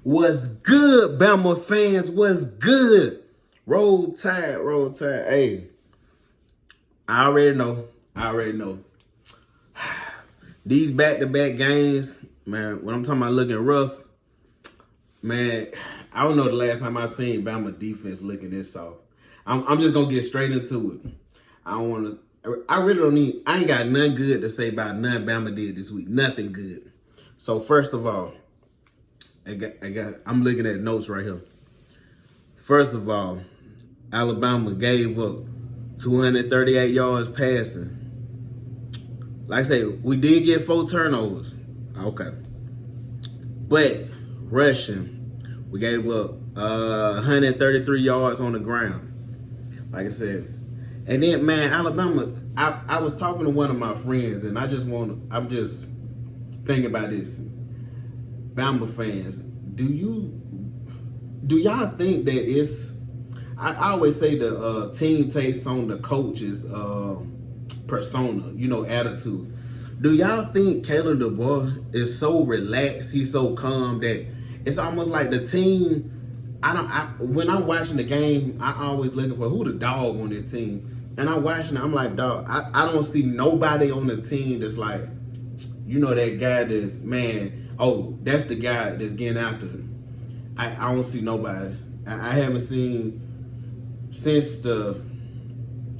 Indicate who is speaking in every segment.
Speaker 1: What's good, Bama fans? What's good? Roll Tide, Roll Tide. Hey, I already know. These back-to-back games, man, when I'm talking about looking rough, man, I don't know the last time I seen Bama defense looking this soft. I'm just going to get straight into it. I really don't need, I ain't got nothing good to say about nothing Bama did this week. Nothing good. So first of all, I'm looking at notes right here. First of all, Alabama gave up 238 yards passing. Like I say, we did get 4 turnovers. Okay. But rushing, we gave up 133 yards on the ground. Like I said. And then, man, Alabama, I was talking to one of my friends, and I'm just thinking about this. Bama fans, do y'all think that it's, I always say the team takes on the coach's persona, attitude. Do y'all think Kalen DeBoer is so relaxed, he's so calm that it's almost like the team, when I'm watching the game, I always looking for who the dog on this team. And I'm watching it, I'm like, dog, I don't see nobody on the team that's like, that guy that's, man, oh, that's the guy that's getting after him. I don't see nobody. I haven't seen since the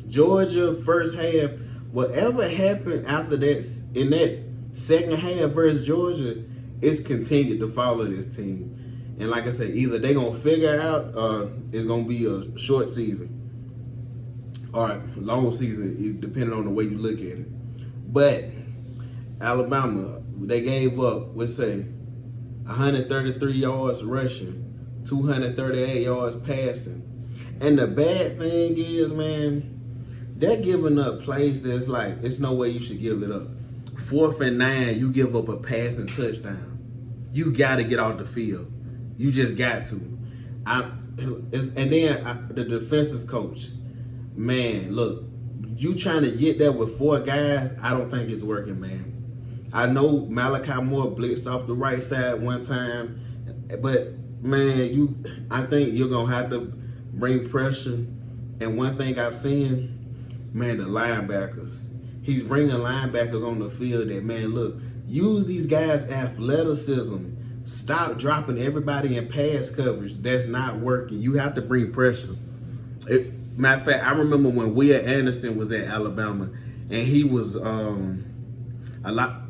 Speaker 1: Georgia first half. Whatever happened after that, in that second half versus Georgia, it's continued to follow this team. And like I said, either they're going to figure it out or it's going to be a short season. Or long season, depending on the way you look at it. But Alabama, they gave up, let's say, 133 yards rushing, 238 yards passing. And the bad thing is, man, they're giving up plays that's like, it's no way you should give it up. 4th and 9, you give up a passing touchdown. You got to get off the field. You just got to. The defensive coach, man, look, you trying to get that with 4 guys, I don't think it's working, man. I know Malachi Moore blitzed off the right side one time, but, man, I think you're going to have to bring pressure. And one thing I've seen, man, the linebackers. He's bringing linebackers on the field that, man, look, use these guys' athleticism. Stop dropping everybody in pass coverage. That's not working. You have to bring pressure. Matter of fact, I remember when Will Anderson was at Alabama, and he was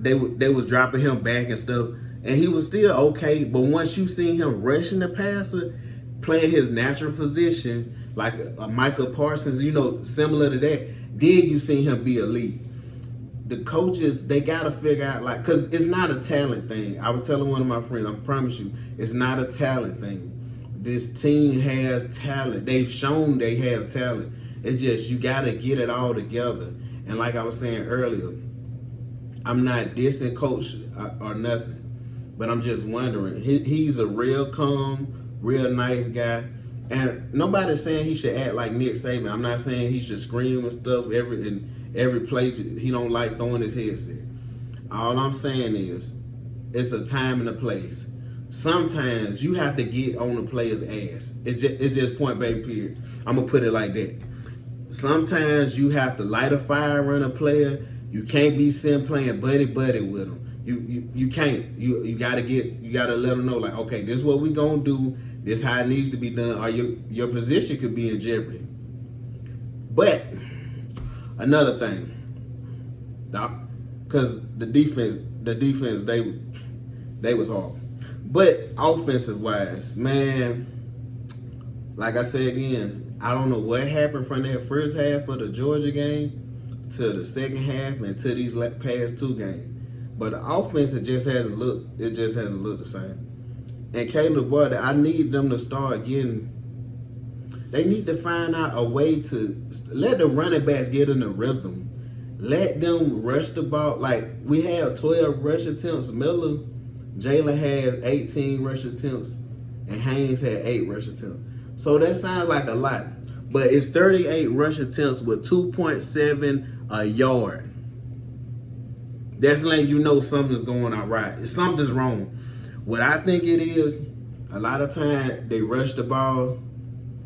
Speaker 1: They was dropping him back and stuff, and he was still okay. But once you seen him rushing the passer, playing his natural position like a Michael Parsons, similar to that, then you seen him be elite. The coaches, they gotta figure out, like, cause it's not a talent thing. I was telling one of my friends, I promise you, it's not a talent thing. This team has talent. They've shown they have talent. It's just, you got to get it all together. And like I was saying earlier, I'm not dissing coach or nothing, but I'm just wondering. He's a real calm, real nice guy. And nobody's saying he should act like Nick Saban. I'm not saying he should scream and stuff every play. He don't like throwing his headset. All I'm saying is, it's a time and a place. Sometimes you have to get on the player's ass. It's just point blank period. I'm gonna put it like that. Sometimes you have to light a fire on a player. You can't be sitting playing buddy with them. You can't. You gotta let them know, like, okay, this is what we gonna do. This is how it needs to be done, or your position could be in jeopardy. But another thing, because the defense they was horrible. But offensive wise, man, like I said again, I don't know what happened from that first half of the Georgia game to the second half and to these past 2 games. But the offense, it just hasn't looked the same. And Caleb Boyd, I need them to start getting, they need to find out a way to let the running backs get in the rhythm. Let them rush the ball. Like, we have 12 rush attempts. Jalen has 18 rush attempts, and Haynes had 8 rush attempts. So that sounds like a lot, but it's 38 rush attempts with 2.7 a yard. That's letting you know something's going on right. Something's wrong. What I think it is, A lot of time they rush the ball,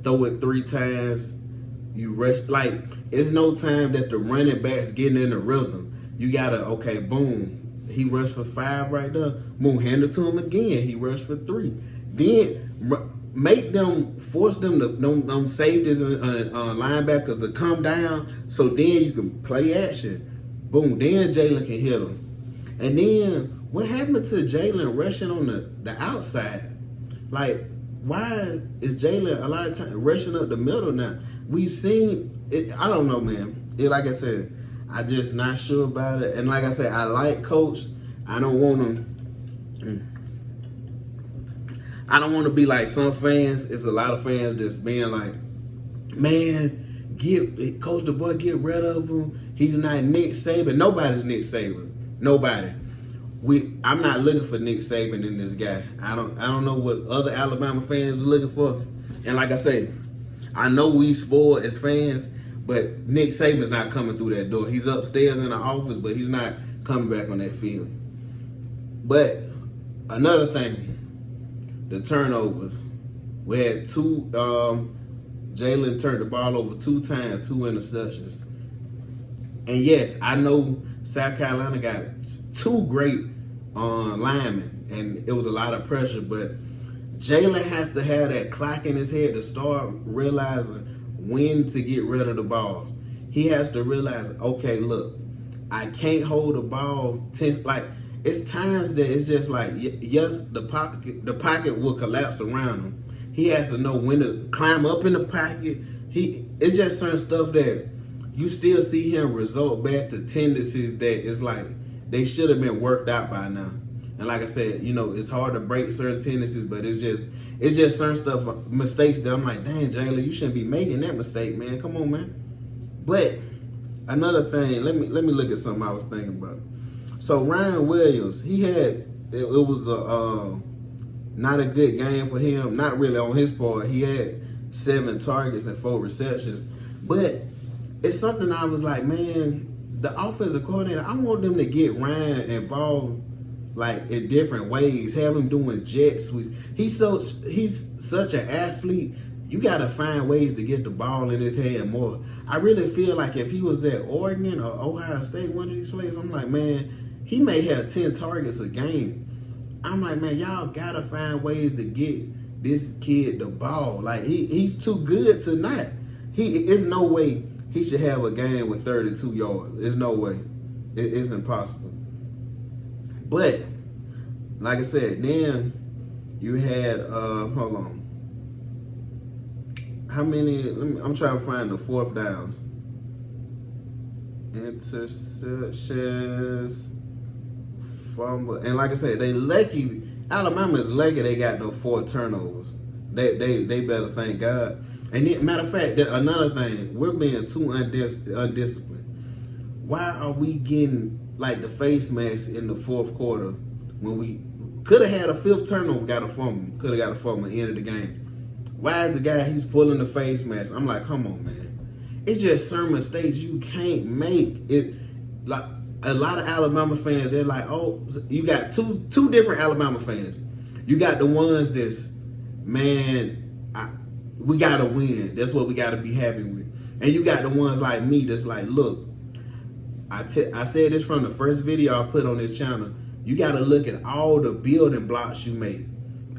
Speaker 1: throw it 3 times. You rush, like, it's no time that the running back's getting in the rhythm. You gotta, okay, boom. He rushed for 5 right there. Boom, hand it to him again. He rushed for 3. Then make them, force them to, them safeties and linebackers to come down, so then you can play action. Boom, then Jalen can hit him. And then what happened to Jalen rushing on the outside? Like, why is Jalen a lot of time rushing up the middle now? We've seen it. I don't know, man. Like I said, I just not sure about it. And like I said, I like Coach. I don't want him. I don't want to be like some fans. It's a lot of fans that's being like, man, get Coach the boy, get rid of him. He's not Nick Saban. Nobody's Nick Saban. Nobody. I'm not looking for Nick Saban in this guy. I don't know what other Alabama fans are looking for. And like I say, I know we spoiled as fans, but Nick Saban's not coming through that door. He's upstairs in the office, but he's not coming back on that field. But another thing, the turnovers. We had 2. Jalen turned the ball over 2 times, 2 interceptions. And yes, I know South Carolina got 2 great linemen, and it was a lot of pressure, but Jalen has to have that clock in his head to start realizing when to get rid of the ball. He has to realize, okay, look, I can't hold the ball tense. Like, it's times that it's just like, yes, the pocket will collapse around him. He has to know when to climb up in the pocket. It's just certain stuff that you still see him result back to tendencies that it's like they should have been worked out by now. And like I said, it's hard to break certain tendencies, but it's just certain stuff, mistakes that I'm like, dang, Jalen, you shouldn't be making that mistake, man. Come on, man. But another thing, let me look at something I was thinking about. So Ryan Williams, it was not a good game for him. Not really on his part. He had 7 targets and 4 receptions, but it's something I was like, man, the offensive coordinator, I want them to get Ryan involved like in different ways, have him doing jet sweeps. He's such an athlete. You got to find ways to get the ball in his hand more. I really feel like if he was at Oregon or Ohio State, one of these places, I'm like, man, he may have 10 targets a game. I'm like, man, y'all got to find ways to get this kid the ball. Like, he's too good to not. It's no way he should have a game with 32 yards. There's no way. It's impossible. But, like I said, then you had, hold on. How many, I'm trying to find the 4th downs. Interceptions, fumble. And like I said, Alabama is lucky they got those 4 turnovers. They better thank God. And then, matter of fact, another thing, we're being too undisciplined. Why are we getting like the face mask in the 4th quarter when we could have had a 5th turnover, got a fumble, could have got a fumble at the end of the game? Why is the guy he's pulling the face mask? I'm like, come on, man. It's just certain mistakes you can't make. It like a lot of Alabama fans, they're like, oh, you got two different Alabama fans. You got the ones that's, man, we gotta win. That's what we gotta be happy with. And you got the ones like me that's like, look, I said this from the first video I put on this channel. You gotta look at all the building blocks you made.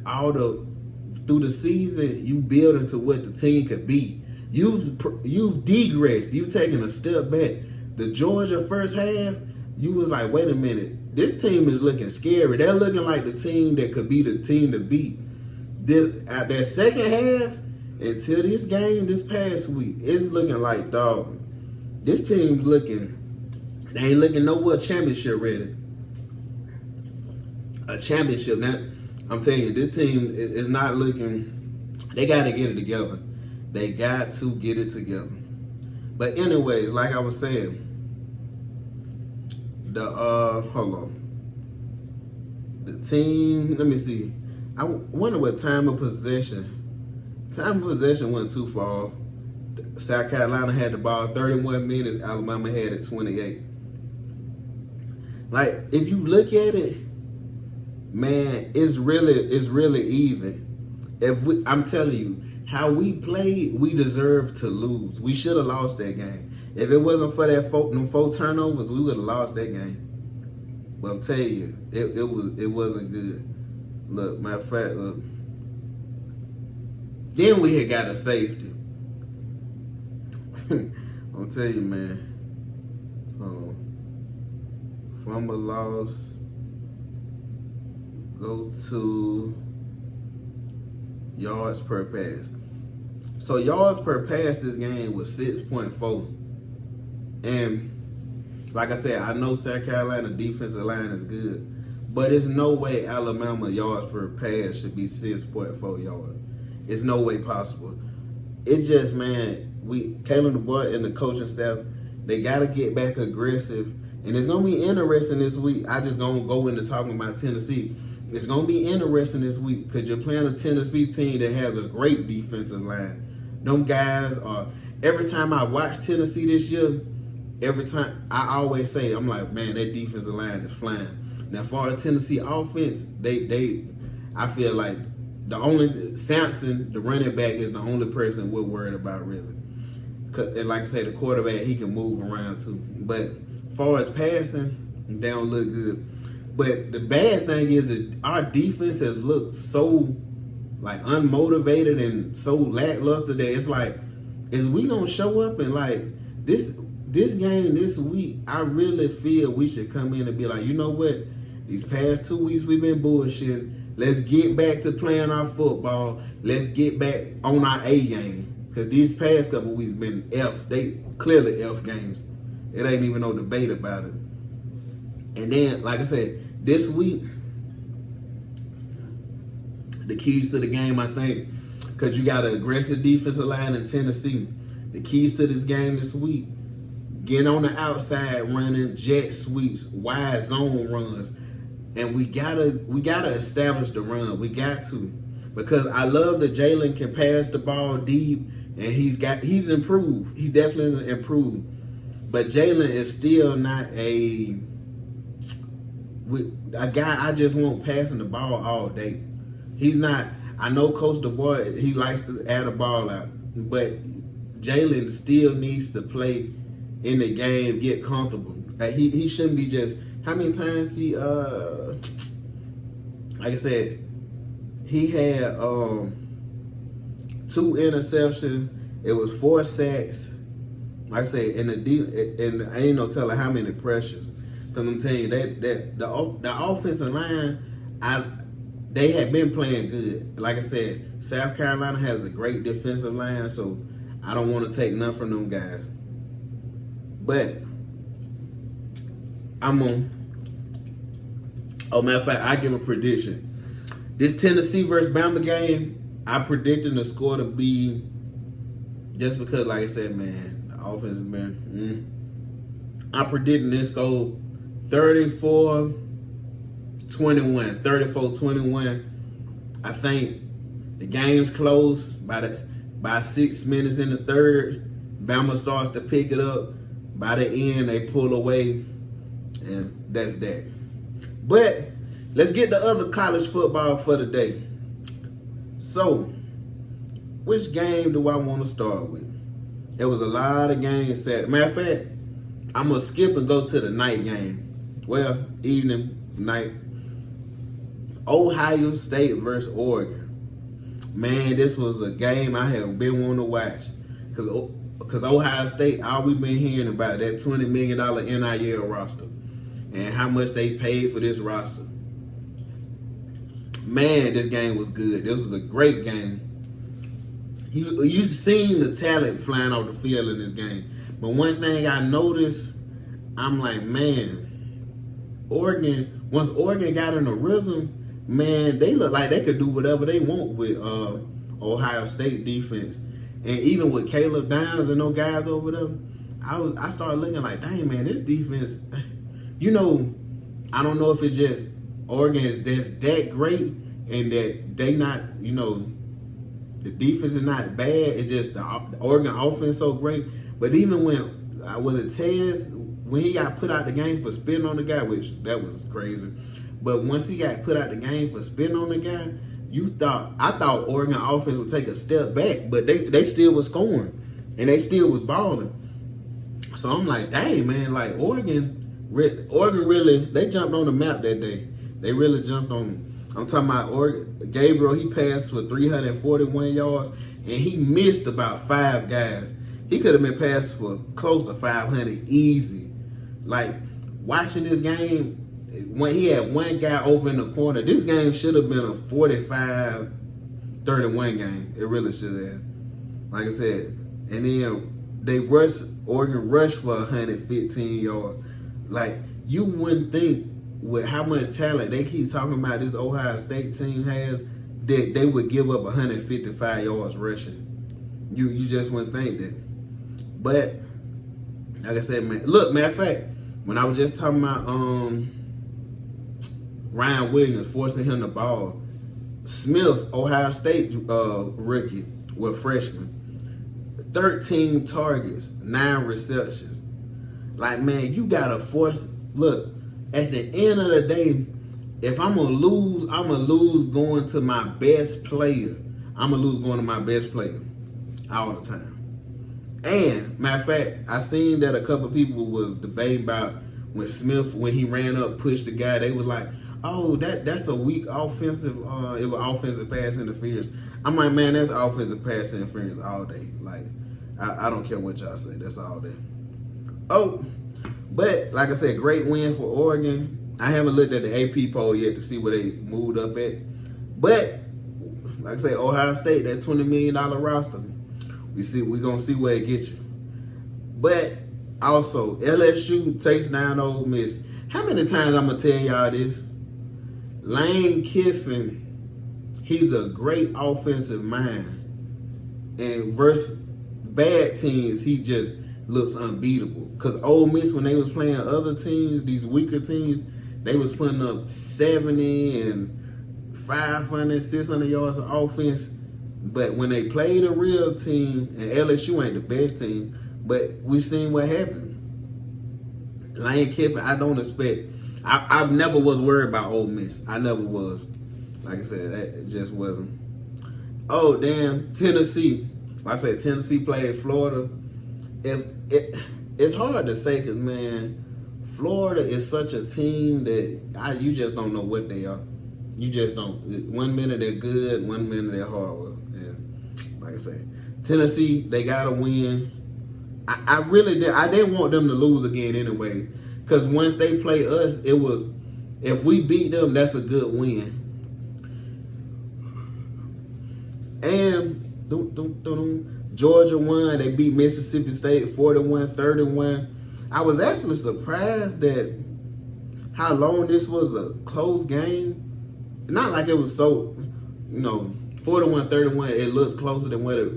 Speaker 1: Through the season, you build into what the team could be. You've degressed. You've taken a step back. The Georgia first half, you was like, wait a minute. This team is looking scary. They're looking like the team that could be the team to beat. At that second half, until this game this past week, it's looking like, dog, this team's looking, they ain't looking nowhere championship ready. A championship. Now, I'm telling you, this team is not looking, they got to get it together. They got to get it together. But anyways, like I was saying, hold on. The team, let me see. I wonder what time of possession. Time of possession went too far. South Carolina had the ball 31 minutes. Alabama had it 28. Like, if you look at it, man, it's really even. I'm telling you, how we played, we deserve to lose. We should have lost that game. If it wasn't for them 4 turnovers, we would have lost that game. But I'm telling you, it wasn't good. Look, matter of fact, look. Then we had got a safety. I'll tell you, man. Hold on. Fumble loss. Go to yards per pass. So yards per pass this game was 6.4. And like I said, I know South Carolina defensive line is good, but there's no way Alabama yards per pass should be 6.4 yards. It's no way possible. It's just, man, Kalen DeBoer and the coaching staff, they got to get back aggressive. And it's going to be interesting this week. I just going to go into talking about Tennessee. It's going to be interesting this week because you're playing a Tennessee team that has a great defensive line. Them guys are, every time I watch Tennessee this year, every time I always say, I'm like, man, that defensive line is flying. Now, for the Tennessee offense, I feel like Sampson, the running back, is the only person we're worried about, really. And like I say, the quarterback, he can move around too. But as far as passing, they don't look good. But the bad thing is that our defense has looked so like unmotivated and so lackluster that it's like, is we gonna show up and like this game this week? I really feel we should come in and be like, you know what? These past 2 weeks we've been bullshitting. Let's get back to playing our football. Let's get back on our A game. Because these past couple weeks been F. They clearly F games. It ain't even no debate about it. And then, like I said, this week, the keys to the game, I think, because you got an aggressive defensive line in Tennessee. The keys to this game this week, get on the outside running jet sweeps, wide zone runs. And we gotta establish the run. We got to. Because I love that Jalen can pass the ball deep and he's improved. He's definitely improved. But Jalen is still not a guy I just want passing the ball all day. He's not. I know Coach DeBoer, he likes to add a ball out. But Jalen still needs to play in the game, get comfortable. He shouldn't be just, how many times he, like I said, he had 2 interceptions. It was 4 sacks. Like I said, and I ain't no telling how many pressures. Cause I'm telling you that the offensive line, they had been playing good. Like I said, South Carolina has a great defensive line, so I don't want to take nothing from them guys. But matter of fact, I give a prediction. This Tennessee versus Bama game, I'm predicting the score to be, just because, like I said, man, the offense has been, I'm predicting this go 34-21. 34-21. I think the game's close by 6 minutes in the third. Bama starts to pick it up. By the end, they pull away, and that's that. But let's get the other college football for the day. So, which game do I want to start with? There was a lot of games Saturday. Matter of fact, I'm going to skip and go to the night game. Well, evening, night. Ohio State versus Oregon. Man, this was a game I have been wanting to watch. Because Ohio State, all we've been hearing about that $20 million NIL roster. And how much they paid for this roster. Man, this game was good. This was a great game. You've seen the talent flying off the field in this game. But one thing I noticed, I'm like, man, once Oregon got in a rhythm, man, they look like they could do whatever they want with Ohio State defense. And even with Caleb Downs and those guys over there, I started looking like, dang, man, this defense, you know, I don't know if it's just Oregon is just that great and that they not, you know, the defense is not bad. It's just the Oregon offense so great. But even when, was it Tez, when he got put out the game for spitting on the guy, which that was crazy. But once he got put out the game for spitting on the guy, I thought Oregon offense would take a step back, but they still was scoring and they still was balling. So I'm like, dang man, like Oregon really, they jumped on the map that day. They really jumped on. I'm talking about Oregon. Gabriel, he passed for 341 yards and he missed about 5 guys. He could have been passed for close to 500 easy. Like watching this game, when he had one guy over in the corner, this game should have been a 45-31 game. It really should have. Like I said, and then Oregon rushed for 115 yards. Like, you wouldn't think with how much talent they keep talking about this Ohio State team has, that they would give up 155 yards rushing. You just wouldn't think that. But, like I said, man, look, matter of fact, when I was just talking about Ryan Williams forcing him the ball, Smith, Ohio State rookie, with freshman, 13 targets, 9 receptions. Like, man, you gotta force. Look, at the end of the day, if I'm gonna lose going to my best player. I'm gonna lose going to my best player all the time. And matter of fact, I seen that a couple of people was debating about when Smith, when he ran up, pushed the guy. They was like, "Oh, that's a weak offensive. It was offensive pass interference." I'm like, man, that's offensive pass interference all day. Like, I don't care what y'all say. That's all day. Oh, but like I said, great win for Oregon. I haven't looked at the AP poll yet to see where they moved up at. But like I say, Ohio State, that $20 million roster. We're gonna see where it gets you. But also, LSU takes down Ole Miss. How many times I'm gonna tell y'all this? Lane Kiffin, he's a great offensive mind. And versus bad teams, he just looks unbeatable. Because Ole Miss, when they was playing other teams, these weaker teams, they was putting up 70 and 500, 600 yards of offense. But when they played a real team, and LSU ain't the best team, but we seen what happened. Lane Kiffin, I don't expect. I never was worried about Ole Miss. I never was. Like I said, that just wasn't. Oh, damn, Tennessee. Like I said, Tennessee played Florida. It's hard to say because, man, Florida is such a team that you just don't know what they are. You just don't. 1 minute they're good, 1 minute they're horrible. And like I say, Tennessee, they got to win. I really did. I didn't want them to lose again anyway, because once they play us, it would. If we beat them, that's a good win. And Georgia won. They beat Mississippi State 41-31. I was actually surprised that how long this was a close game. Not like it was so, 41-31. It looks closer than what it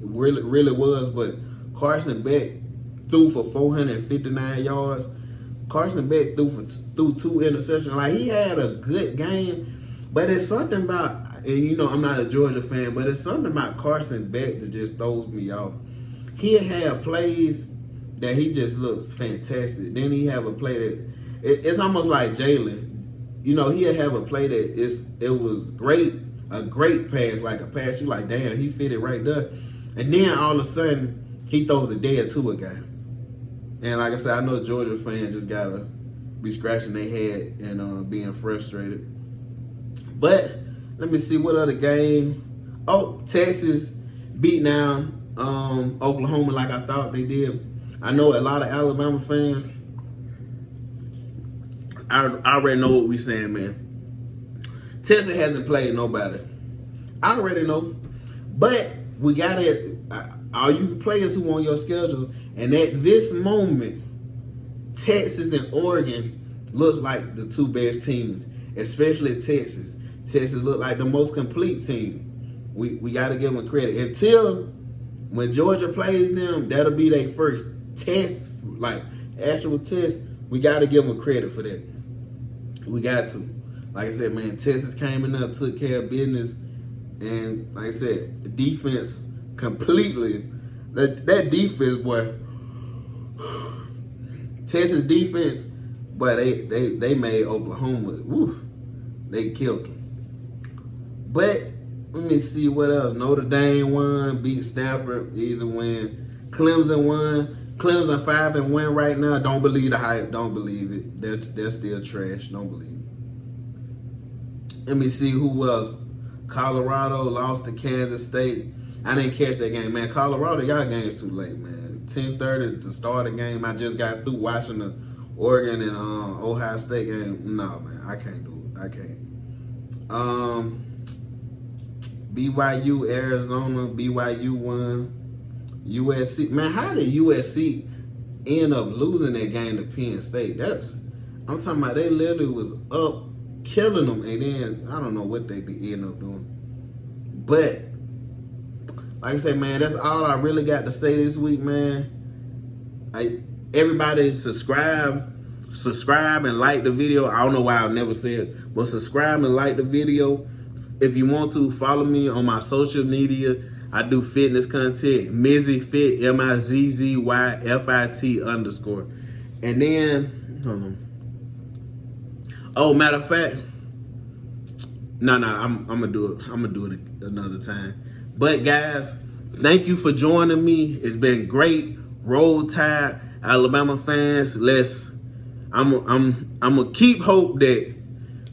Speaker 1: really was. But Carson Beck threw for 459 yards. Carson Beck threw 2 interceptions. Like, he had a good game. But it's something about, and I'm not a Georgia fan, but it's something about Carson Beck that just throws me off. He'll have plays that he just looks fantastic. Then he have a play that, it's almost like Jalen. He'll have a play that it was great, a great pass, like a pass. You like, damn, he fit it right there. And then all of a sudden, he throws it dead to a guy. And like I said, I know Georgia fans just got to be scratching their head and being frustrated. But let me see what other game. Oh, Texas beat down Oklahoma like I thought they did. I know a lot of Alabama fans, I already know what we saying, man. Texas hasn't played nobody. I already know. But we got to, all you players who on your schedule, and at this moment, Texas and Oregon looks like the 2 best teams, especially Texas. Texas look like the most complete team. We got to give them credit. Until when Georgia plays them, that'll be their first test, like actual test. We got to give them credit for that. We got to. Like I said, man, Texas came in there, took care of business. And like I said, the defense completely, that defense, boy, Texas defense, boy, they made Oklahoma, woo, they killed them. But let me see what else. Notre Dame won, beat Stanford, easy win. Clemson won. Clemson 5-1 right now. Don't believe the hype. Don't believe it. They're still trash. Don't believe it. Let me see who else. Colorado lost to Kansas State. I didn't catch that game, man. Colorado, y'all game's too late, man. 10:30 to start the game. I just got through watching the Oregon and Ohio State game. No, man, I can't do it. I can't. BYU, Arizona. BYU won. USC, man, how did USC end up losing that game to Penn State? I'm talking about they literally was up killing them, and then I don't know what they end up doing. But like I said, man, that's all I really got to say this week, man. Everybody subscribe and like the video. I don't know why I've never said, but subscribe and like the video. If you want to, follow me on my social media. I do fitness content, MizzyFit, MIZZYFIT_. And then, hold on. Oh, matter of fact, I'm gonna do it. I'm gonna do it another time. But guys, thank you for joining me. It's been great. Roll Tide, Alabama fans. I'm gonna keep hope that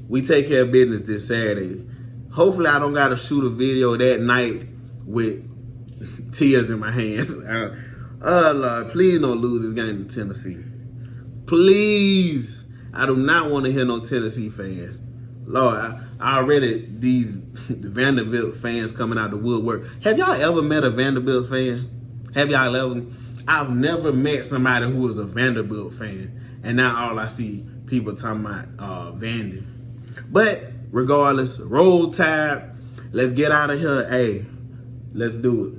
Speaker 1: we take care of business this Saturday. Hopefully, I don't gotta shoot a video that night with tears in my hands. Lord, please don't lose this game to Tennessee. Please. I do not want to hear no Tennessee fans. Lord, I already, these Vanderbilt fans coming out the woodwork. Have y'all ever met a Vanderbilt fan? Have y'all ever? I've never met somebody who was a Vanderbilt fan. And now all I see people talking about Vandy. But regardless, Roll Tide. Let's get out of here. Hey, let's do it.